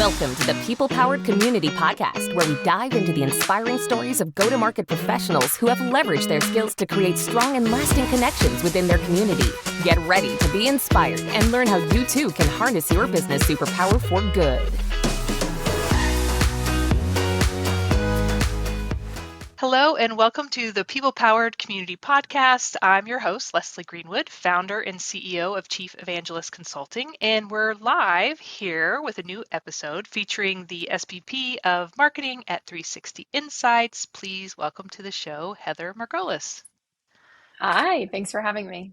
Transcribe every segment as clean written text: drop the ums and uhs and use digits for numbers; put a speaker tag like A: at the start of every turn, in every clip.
A: Welcome to the People Powered Community Podcast, where we dive into the inspiring stories of go-to-market professionals who have leveraged their skills to create strong and lasting connections within their community. Get ready to be inspired and learn how you too can harness your business superpower for good.
B: Hello and welcome to the People Powered Community Podcast. I'm your host, Leslie Greenwood, founder and CEO of Chief Evangelist Consulting, and we're live here with a new episode featuring the SVP of Marketing at 360 Insights. Please welcome to the show, Heather Margolis.
C: Hi, thanks for having me.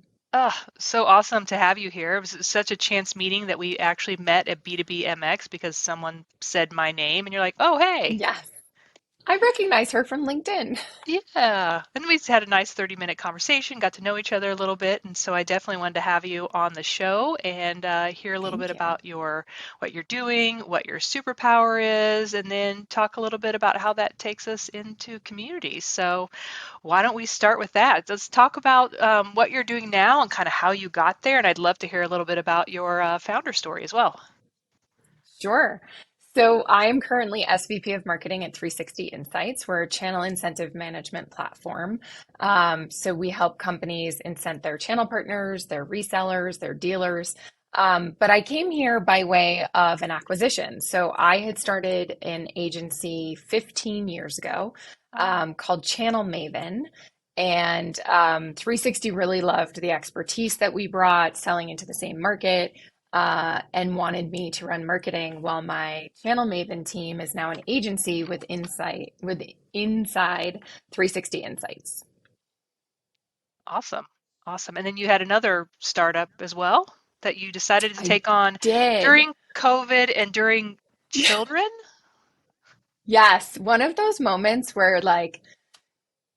B: So awesome to have you here. It was such a chance meeting that we actually met at B2B MX because someone said my name and you're like, oh, hey.
C: Yes, I recognize her from LinkedIn.
B: Yeah. And we had a nice 30-minute conversation, got to know each other a little bit. And so I definitely wanted to have you on the show and hear a little bit about what you're doing, what your superpower is, and then talk a little bit about how that takes us into communities. So why don't we start with that? Let's talk about what you're doing now and kind of how you got there. And I'd love to hear a little bit about your founder story as well.
C: Sure. So I am currently SVP of Marketing at 360 Insights. We're a channel incentive management platform. So we help companies incent their channel partners, their resellers, their dealers. But I came here by way of an acquisition. So I had started an agency 15 years ago called Channel Maven. And 360 really loved the expertise that we brought selling into the same market. And wanted me to run marketing while my Channel Maven team is now an agency with inside 360 Insights.
B: Awesome. And then you had another startup as well that you decided to take on during COVID and during children?
C: Yes. One of those moments where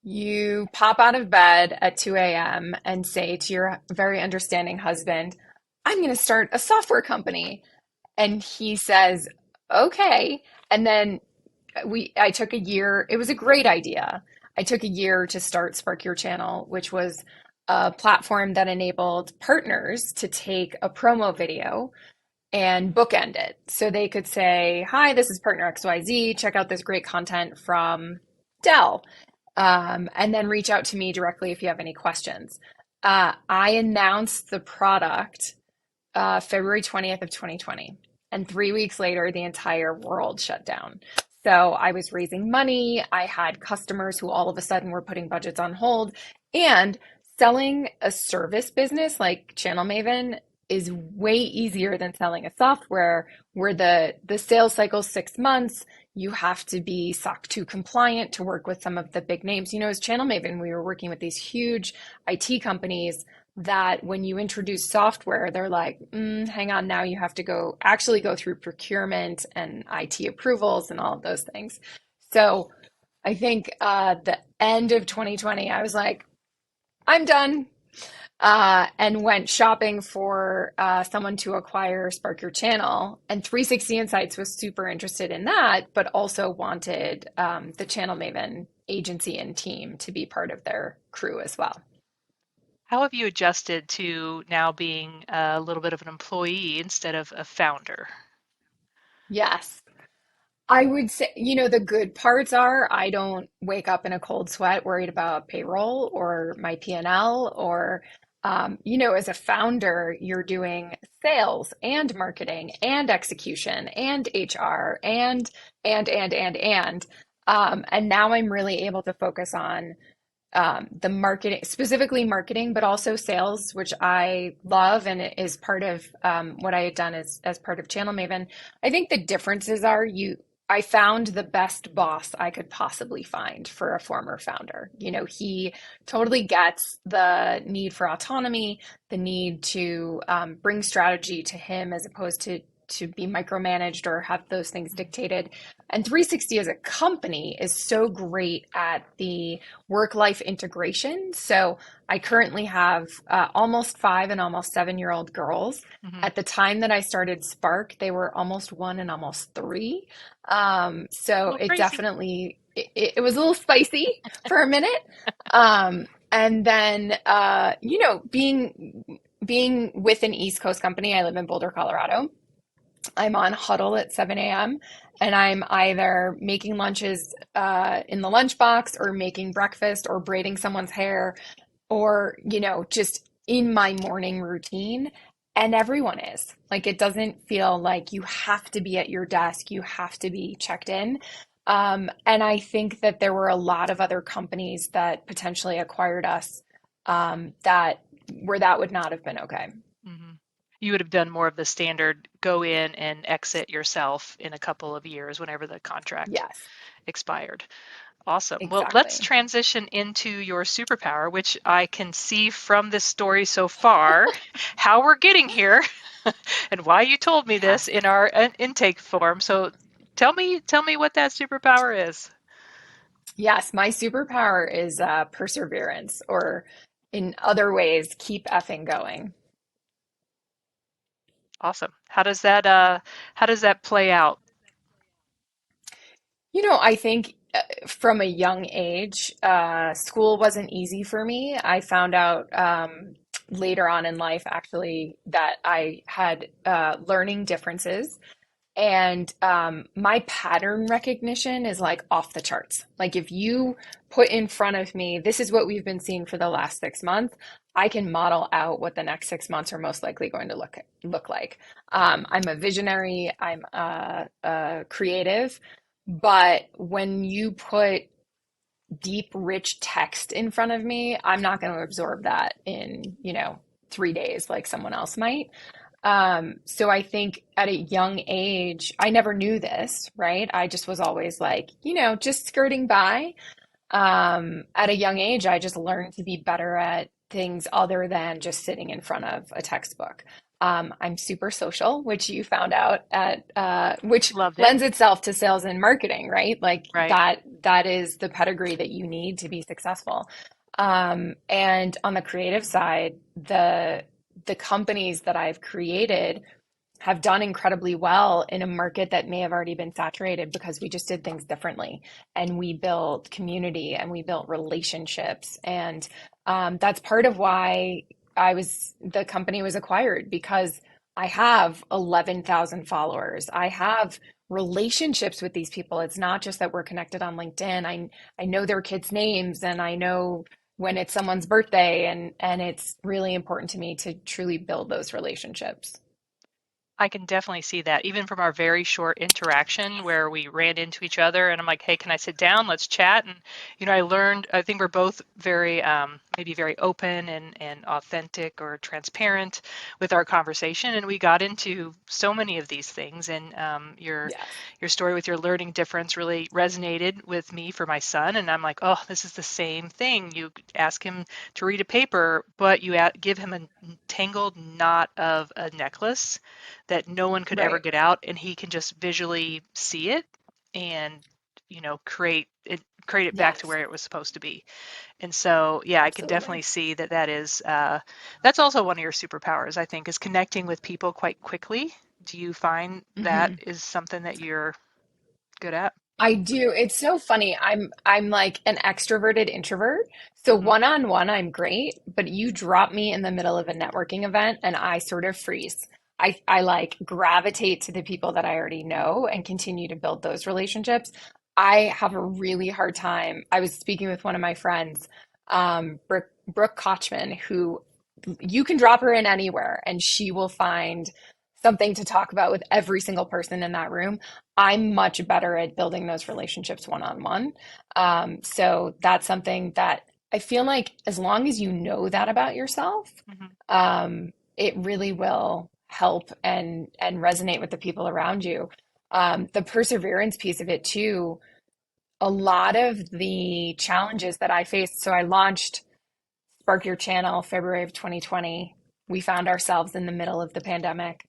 C: you pop out of bed at 2 a.m. and say to your very understanding husband, I'm going to start a software company. And he says, okay. And then I took a year. It was a great idea. I took a year to start Spark Your Channel, which was a platform that enabled partners to take a promo video and bookend it. So they could say, hi, this is partner XYZ. Check out this great content from Dell. And then reach out to me directly if you have any questions. I announced the product February 20th of 2020. And 3 weeks later, the entire world shut down. So I was raising money. I had customers who all of a sudden were putting budgets on hold. And selling a service business like Channel Maven is way easier than selling a software where the sales cycle is 6 months. You have to be SOC 2 compliant to work with some of the big names. As Channel Maven, we were working with these huge IT companies that when you introduce software, they're like, hang on, now you have to go through procurement and IT approvals and all of those things. So I think the end of 2020, I was like, I'm done, and went shopping for someone to acquire Spark Your Channel. And 360 Insights was super interested in that, but also wanted the Channel Maven agency and team to be part of their crew as well.
B: How have you adjusted to now being a little bit of an employee instead of a founder?
C: Yes. I would say, the good parts are I don't wake up in a cold sweat worried about payroll or my P&L or, as a founder, you're doing sales and marketing and execution and HR and now I'm really able to focus on the marketing, specifically marketing, but also sales, which I love and it is part of what I had done as part of Channel Maven. I think the differences are I found the best boss I could possibly find for a former founder. He totally gets the need for autonomy, the need to bring strategy to him as opposed to be micromanaged or have those things dictated. And 360 as a company is so great at the work-life integration. So I currently have almost 5 and almost 7-year-old girls. Mm-hmm. At the time that I started Spark, they were almost 1 and almost 3. So it definitely, it was a little spicy for a minute. And then, being with an East Coast company, I live in Boulder, Colorado. I'm on huddle at 7 a.m. and I'm either making lunches in the lunchbox or making breakfast or braiding someone's hair or, just in my morning routine. And everyone is like, it doesn't feel like you have to be at your desk, you have to be checked in. And I think that there were a lot of other companies that potentially acquired us that where that would not have been okay.
B: Hmm. You would have done more of the standard go in and exit yourself in a couple of years whenever the contract
C: Yes,
B: expired. Awesome. Well, let's
C: exactly.
B: transition into your superpower, which I can see from this story so far how we're getting here and why you told me this
C: Yes.
B: in our intake form. So tell me what that superpower is.
C: Yes, my superpower is perseverance, or in other ways, keep effing going.
B: Awesome. How does that play out?
C: I think from a young age, school wasn't easy for me. I found out later on in life, actually, that I had learning differences. And my pattern recognition is like off the charts. Like if you put in front of me, this is what we've been seeing for the last 6 months, I can model out what the next 6 months are most likely going to look like. I'm a visionary, I'm a creative, but when you put deep, rich text in front of me, I'm not going to absorb that in, 3 days like someone else might. So I think at a young age, I never knew this, right? I just was always like, just skirting by. At a young age, I just learned to be better at things other than just sitting in front of a textbook. I'm super social, which you found out which
B: Loved it.
C: lends itself to sales and marketing, right? Like
B: Right.
C: that is the pedigree that you need to be successful. And on the creative side, the companies that I've created have done incredibly well in a market that may have already been saturated because we just did things differently and we built community and we built relationships. And that's part of why the company was acquired because I have 11,000 followers. I have relationships with these people. It's not just that we're connected on LinkedIn. I know their kids' names and I know when it's someone's birthday and it's really important to me to truly build those relationships.
B: I can definitely see that, even from our very short interaction where we ran into each other and I'm like, hey, can I sit down? Let's chat. And, I think we're both very, maybe very open and authentic or transparent with our conversation. And we got into so many of these things. And
C: Yes.
B: your story with your learning difference really resonated with me for my son. And I'm like, oh, this is the same thing. You ask him to read a paper, but you give him a tangled knot of a necklace that no one could ever
C: Right.
B: get out, and he can just visually see it and create it back to
C: Yes.
B: where it was supposed to be. And so, yeah, I can definitely
C: Absolutely.
B: see that is that's also one of your superpowers, I think, is connecting with people quite quickly. Do you find that
C: Hmm.
B: is something that you're good at?
C: I do. It's so funny. I'm like an extroverted introvert. So
B: Mhm.
C: one-on-one, I'm great, but you drop me in the middle of a networking event and I sort of freeze. I like gravitate to the people that I already know and continue to build those relationships. I have a really hard time. I was speaking with one of my friends, Brooke Kochman, who you can drop her in anywhere and she will find something to talk about with every single person in that room. I'm much better at building those relationships one on one. So that's something that I feel like as long as you know that about yourself,
B: Mhm.
C: it really will help and resonate with the people around you. The perseverance piece of it too, a lot of the challenges that I faced. So I launched Spark Your Channel February of 2020. We found ourselves in the middle of the pandemic.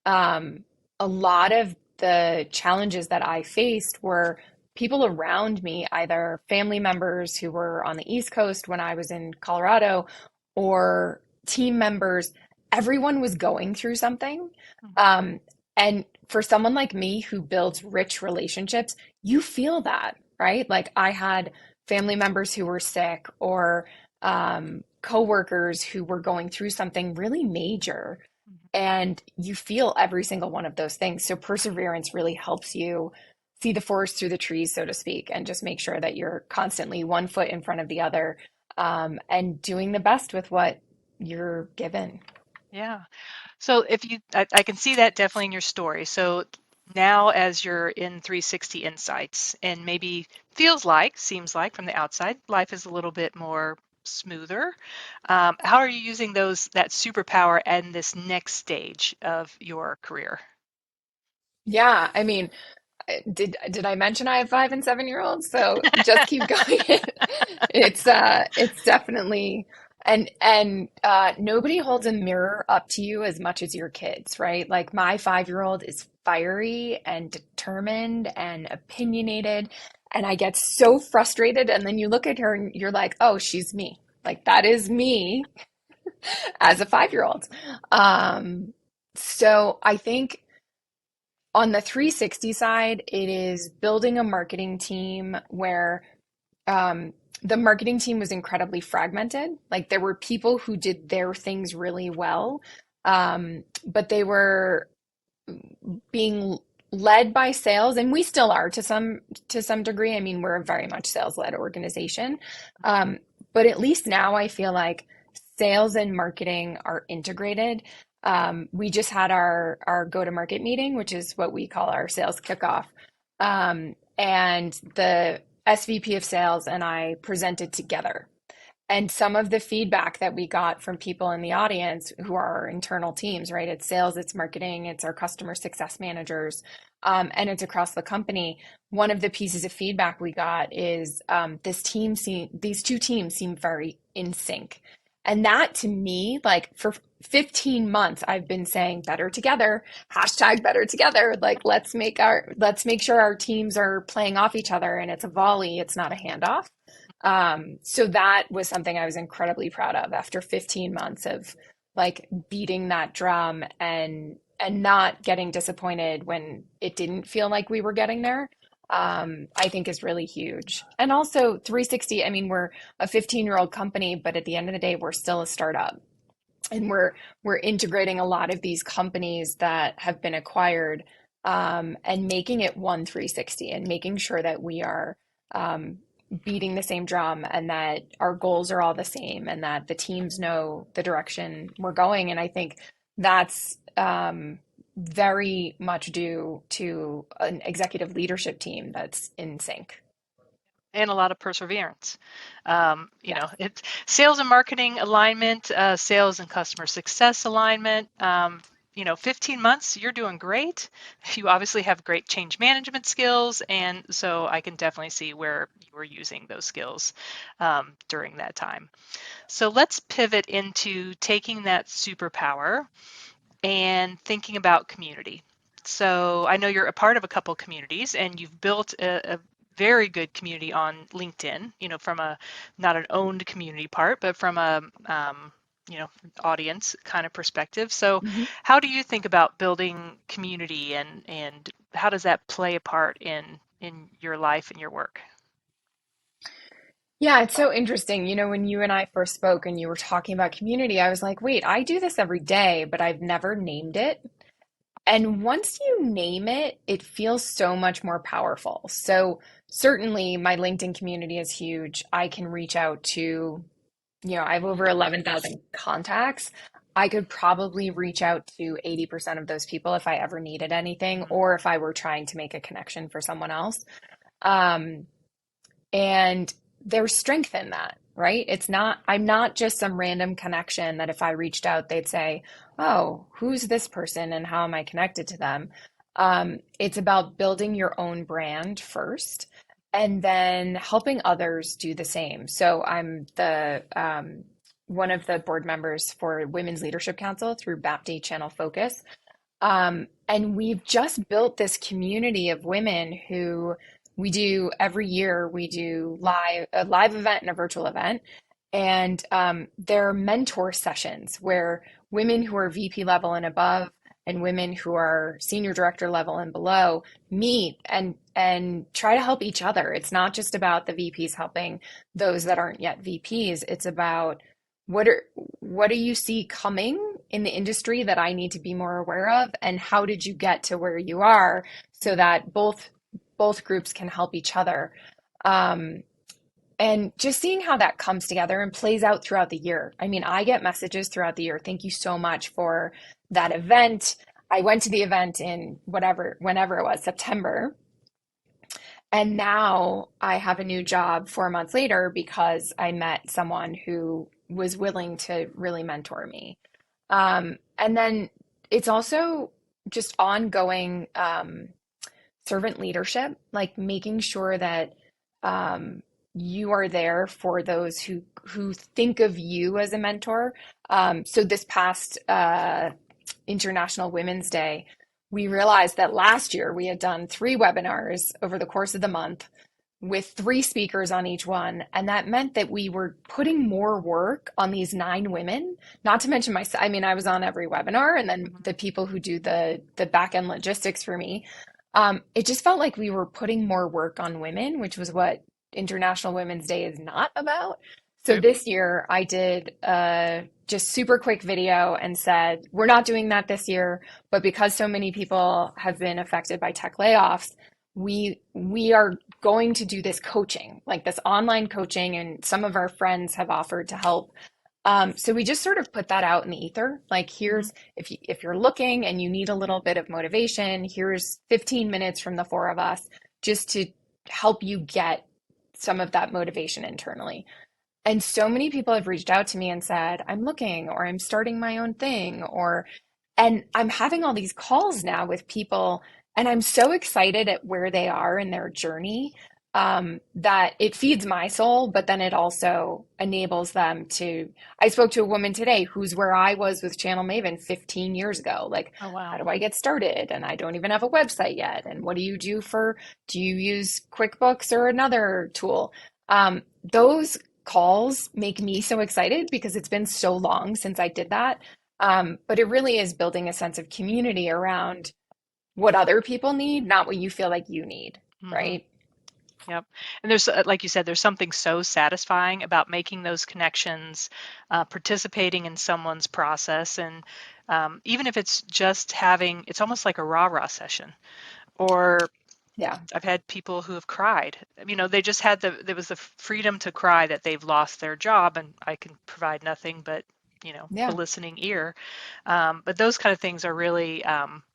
C: um, a lot of the challenges that I faced were people around me, either family members who were on the East Coast when I was in Colorado, or team members. Everyone was going through something.
B: Mhm.
C: Um, and for someone like me who builds rich relationships, you feel that, right? Like I had family members who were sick or coworkers who were going through something really major And you feel every single one of those things. So perseverance really helps you see the forest through the trees, so to speak, and just make sure that you're constantly one foot in front of the other, and doing the best with what you're given.
B: Yeah. So if you, I can see that definitely in your story. So now as you're in 360 Insights and maybe seems like from the outside, life is a little bit more smoother. How are you using that superpower and this next stage of your career?
C: Yeah, I mean, did I mention I have 5 and 7 year olds? So just keep going. It's definitely, and nobody holds a mirror up to you as much as your kids, right? Like my 5 year old is fiery and determined and opinionated, and I get so frustrated. And then you look at her and you're like, oh, she's me. Like that is me as a 5 year old. So I think on the 360 side, it is building a marketing team where the marketing team was incredibly fragmented. Like there were people who did their things really well, but they were being led by sales, and we still are to some degree. I mean, we're a very much sales-led organization, but at least now I feel like sales and marketing are integrated. We just had our go-to-market meeting, which is what we call our sales kickoff, and the SVP of sales and I presented together. And some of the feedback that we got from people in the audience who are our internal teams, right? It's sales, it's marketing, it's our customer success managers, and it's across the company. One of the pieces of feedback we got is these two teams seem very in sync. And that to me, like for 15 months, I've been saying better together, hashtag better together. Like let's make sure our teams are playing off each other and it's a volley, it's not a handoff. So that was something I was incredibly proud of after 15 months of like beating that drum and not getting disappointed when it didn't feel like we were getting there. I think is really huge. And also 360, I mean, we're a 15-year-old company, but at the end of the day, we're still a startup. And we're integrating a lot of these companies that have been acquired, and making it one 360 and making sure that we are beating the same drum and that our goals are all the same and that the teams know the direction we're going. And I think that's very much due to an executive leadership team that's in sync.
B: And a lot of perseverance.
C: Yes.
B: It's sales and marketing alignment, sales and customer success alignment. 15 months, you're doing great. You obviously have great change management skills. And so I can definitely see where you were using those skills during that time. So let's pivot into taking that superpower and thinking about community. So I know you're a part of a couple communities and you've built a very good community on LinkedIn, from not an owned community part, but from a, audience kind of perspective. So
C: Mhm.
B: how do you think about building community and how does that play a part in your life and your work?
C: Yeah, it's so interesting. When you and I first spoke and you were talking about community, I was like, wait, I do this every day, but I've never named it. And once you name it, it feels so much more powerful. So certainly my LinkedIn community is huge. I can reach out to, I have over 11,000 contacts. I could probably reach out to 80% of those people if I ever needed anything or if I were trying to make a connection for someone else. Um, and there's strength in that, right? I'm not just some random connection that if I reached out, they'd say, oh, who's this person and how am I connected to them? It's about building your own brand first and then helping others do the same. So I'm one of the board members for Women's Leadership Council through BAPT Channel Focus. And we've just built this community of women who we do every year. We do a live event and a virtual event. And there are mentor sessions where women who are VP level and above and women who are senior director level and below meet and try to help each other. It's not just about the VPs helping those that aren't yet VPs. It's about what do you see coming in the industry that I need to be more aware of? And how did you get to where you are so that both groups can help each other? And just seeing how that comes together and plays out throughout the year. I mean, I get messages throughout the year. Thank you so much for that event. I went to the event in whenever it was, September. And now I have a new job 4 months later because I met someone who was willing to really mentor me. And then it's also just ongoing servant leadership, like making sure that you are there for those who think of you as a mentor. So this past International Women's Day, we realized that last year we had done 3 webinars over the course of the month with 3 speakers on each one. And that meant that we were putting more work on these 9 women, not to mention myself. I mean, I was on every webinar, and then the people who do the back end logistics for me. It just felt like we were putting more work on women, which was what International Women's Day is not about. So this year I did just super quick video and said, we're not doing that this year, but because so many people have been affected by tech layoffs, we are going to do this coaching, like this online coaching, and some of our friends have offered to help. So we just sort of put that out in the ether. Like, here's, if you're looking and you need a little bit of motivation, here's 15 minutes from the 4 of us just to help you get some of that motivation internally. And so many people have reached out to me and said, I'm looking, or I'm starting my own thing, and I'm having all these calls now with people, and I'm so excited at where they are in their journey, that it feeds my soul, but then it also enables them to. I spoke to a woman today who's where I was with Channel Maven 15 years ago. Like,
B: Oh, wow.
C: how do I get started? And I don't even have a website yet. And what do you use QuickBooks or another tool? Those calls make me so excited because it's been so long since I did that. But it really is building a sense of community around what other people need, not what you feel like you need, right?
B: Yep. And there's, like you said, there's something so satisfying about making those connections, participating in someone's process. And even if it's just it's almost like a rah-rah session. Or
C: Yeah.
B: I've had people who have cried. They just had there was the freedom to cry that they've lost their job, and I can provide nothing but a listening ear. But those kind of things are really,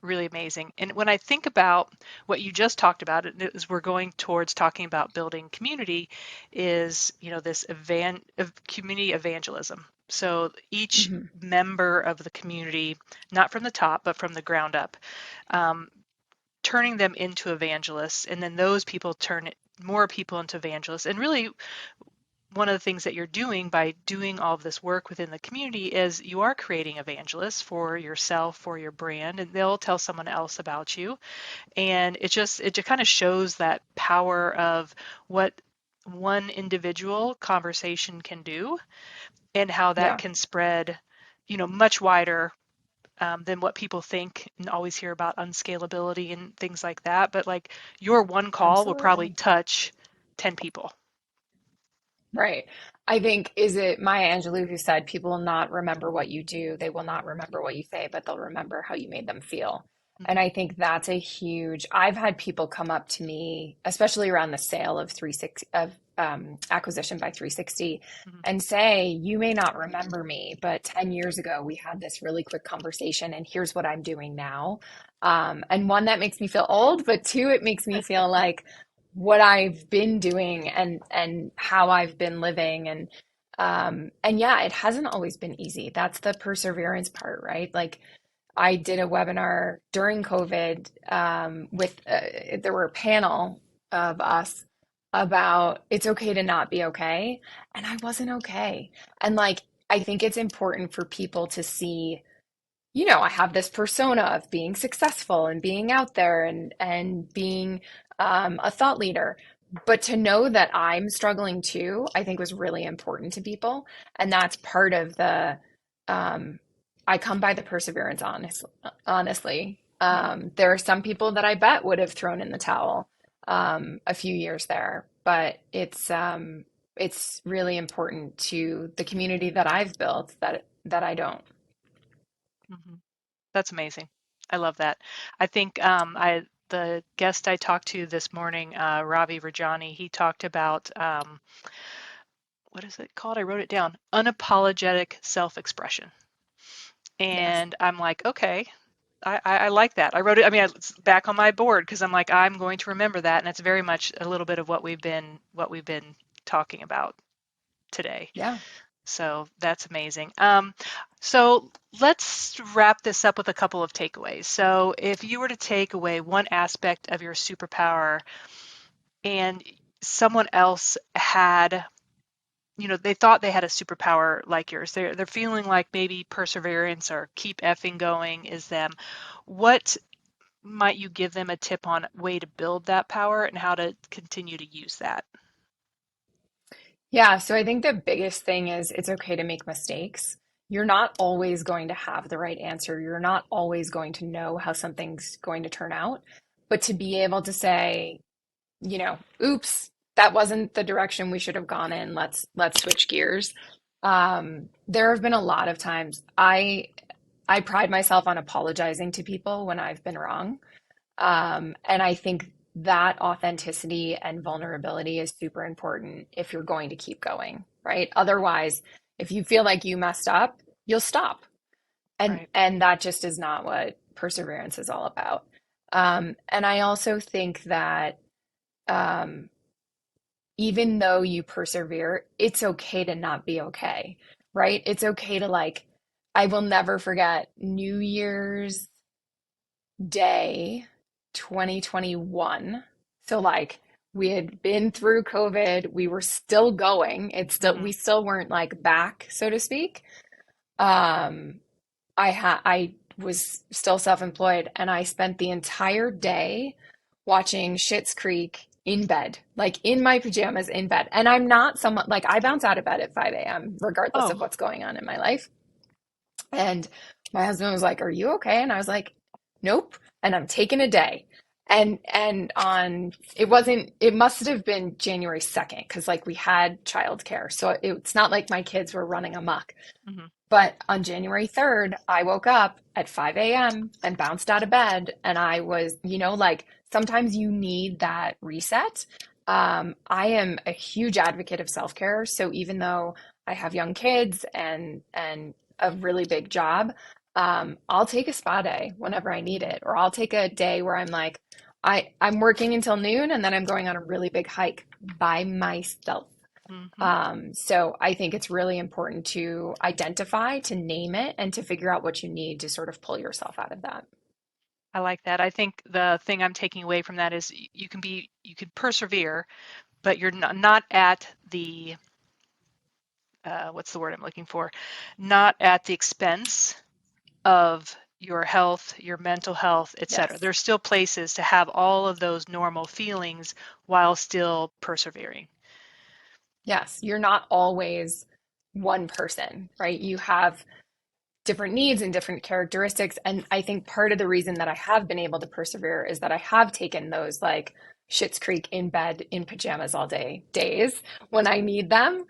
B: really amazing. And when I think about what you just talked about, as we're going towards talking about building community, is this community evangelism. So each member of the community, not from the top, but from the ground up, turning them into evangelists, and then those people turn more people into evangelists. And really, one of the things that you're doing by doing all of this work within the community is you are creating evangelists for yourself, for your brand, and they'll tell someone else about you. And it just kind of shows that power of what one individual conversation can do, and how that can spread, much wider than what people think and always hear about unscalability and things like that. But like, your one call will probably touch 10 people.
C: Right. I think, is it Maya Angelou who said, people will not remember what you do, they will not remember what you say, but they'll remember how you made them feel. And I think that's I've had people come up to me, especially around the sale of acquisition by 360, and say, you may not remember me, but 10 years ago, we had this really quick conversation, and here's what I'm doing now. And one, that makes me feel old, but 2, it makes me feel like what I've been doing and how I've been living. And yeah, it hasn't always been easy. That's the perseverance part, right? Like, I did a webinar during COVID there were a panel of us about it's okay to not be okay. And I wasn't okay. And like, I think it's important for people to see, I have this persona of being successful and being out there and being a thought leader. But to know that I'm struggling too, I think was really important to people. And that's part of I come by the perseverance, honestly. There are some people that I bet would have thrown in the towel a few years there, but it's really important to the community that I've built that I don't.
B: Hmm. That's amazing. I love that. I think the guest I talked to this morning, Ravi Rajani, he talked about what is it called? I wrote it down. Unapologetic self-expression.
C: Yes.
B: And I'm like, okay, I like that. I wrote it. I mean, it's back on my board because I'm like, I'm going to remember that, and it's very much a little bit of what we've been talking about today.
C: Yeah.
B: So that's amazing. So let's wrap this up with a couple of takeaways. So if you were to take away one aspect of your superpower and someone else had, they thought they had a superpower like yours, they're feeling like maybe perseverance or keep effing going is them. What might you give them a tip on a way to build that power and how to continue to use that?
C: Yeah, so I think the biggest thing is it's okay to make mistakes. You're not always going to have the right answer. You're not always going to know how something's going to turn out. But to be able to say, oops, that wasn't the direction we should have gone in. Let's switch gears. There have been a lot of times I pride myself on apologizing to people when I've been wrong. And I think that authenticity and vulnerability is super important if you're going to keep going, right? Otherwise, if you feel like you messed up, you'll stop. And
B: Right.
C: and that just is not what perseverance is all about. And I also think that um, even though you persevere, it's okay to not be okay, right? It's okay to I will never forget New Year's Day 2021. So we had been through COVID, we were still going. We
B: Hmm.
C: still weren't back, so to speak. Um, I was still self-employed and I spent the entire day watching Schitt's Creek in bed, like in my pajamas in bed. And I'm not someone I bounce out of bed at 5 a.m. regardless of
B: Oh,
C: what's going on in my life. And my husband was like, "Are you okay?" And I was like, "Nope." And I'm taking a day. And on it must have been January 2nd because we had childcare. So it's not like my kids were running amok.
B: hmm.
C: But on January 3rd, I woke up at 5 a.m. and bounced out of bed. And I was, sometimes you need that reset. I am a huge advocate of self-care. So even though I have young kids and a really big job, I'll take a spa day whenever I need it, or I'll take a day where I'm I'm working until noon and then I'm going on a really big hike by myself.
B: Hmm.
C: So I think it's really important to identify, to name it, and to figure out what you need to sort of pull yourself out of that.
B: I like that. I think the thing I'm taking away from that is you can persevere, but you're not at the what's the word I'm looking for? Not at the expense of your health, your mental health, etc.
C: Yes.
B: There's still places to have all of those normal feelings while still persevering.
C: Yes. You're not always one person, right? You have different needs and different characteristics. And I think part of the reason that I have been able to persevere is that I have taken those Schitt's Creek in bed in pajamas all day days when I need them.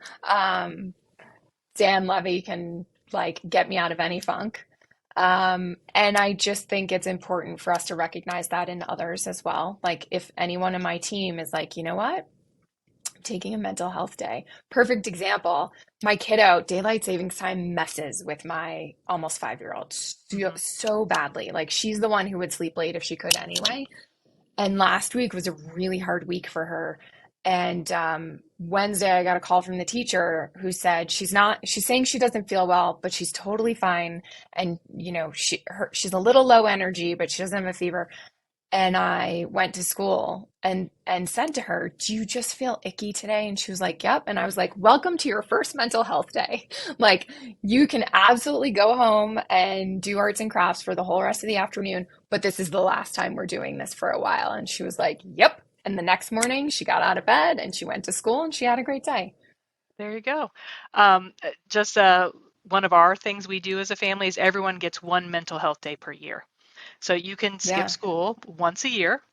C: Dan Levy can get me out of any funk. And I just think it's important for us to recognize that in others as well. Like if anyone in my team is like, you know what, I'm taking a mental health day. Perfect example. My kiddo, daylight savings time messes with my almost 5-year-old
B: Hmm.
C: so badly. Like she's the one who would sleep late if she could anyway. And last week was a really hard week for her. And Wednesday, I got a call from the teacher who said she's saying she doesn't feel well, but she's totally fine. And, she's a little low energy, but she doesn't have a fever. And I went to school and said to her, "Do you just feel icky today?" And she was like, "Yep." And I was like, "Welcome to your first mental health day. Like you can absolutely go home and do arts and crafts for the whole rest of the afternoon, but this is the last time we're doing this for a while." And she was like, "Yep." And the next morning she got out of bed and she went to school and she had a great day.
B: There you go. Just one of our things we do as a family is everyone gets one mental health day per year. So you can skip
C: Yeah.
B: school once a year.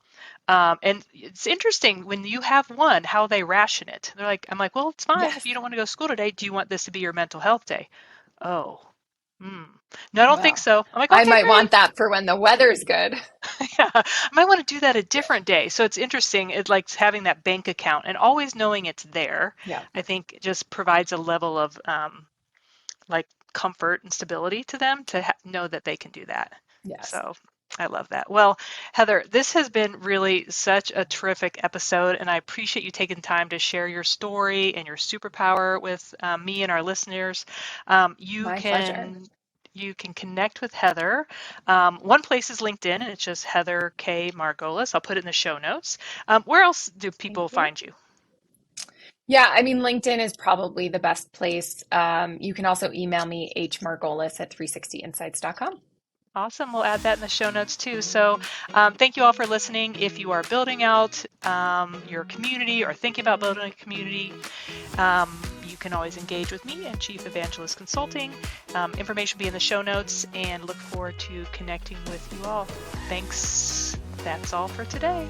B: And it's interesting when you have one, how they ration it. I'm like, well, it's fine if
C: Yes.
B: you don't want to go to school today. Do you want this to be your mental health day? Oh. Mm. No, I don't think
C: Well,
B: so. I'm like,
C: I
B: okay,
C: might
B: great.
C: want that for when the weather's good.
B: Yeah, I might want to do that a different day. So it's interesting. It's like having that bank account and always knowing it's there.
C: Yeah.
B: I think just provides a level of like comfort and stability to them to know that they can do that.
C: Yes.
B: So I love that. Well, Heather, this has been really such a terrific episode, and I appreciate you taking time to share your story and your superpower with me and our listeners. You
C: My pleasure.
B: can you can connect with Heather. One place is LinkedIn, and it's just Heather K. Margolis. I'll put it in the show notes. Where else do people
C: Thank you.
B: find you?
C: Yeah, I mean, LinkedIn is probably the best place. You can also email me, hmargolis@360insights.com.
B: Awesome. We'll add that in the show notes too. So thank you all for listening. If you are building out your community or thinking about building a community, you can always engage with me at Chief Evangelist Consulting. Information will be in the show notes, and look forward to connecting with you all. Thanks. That's all for today.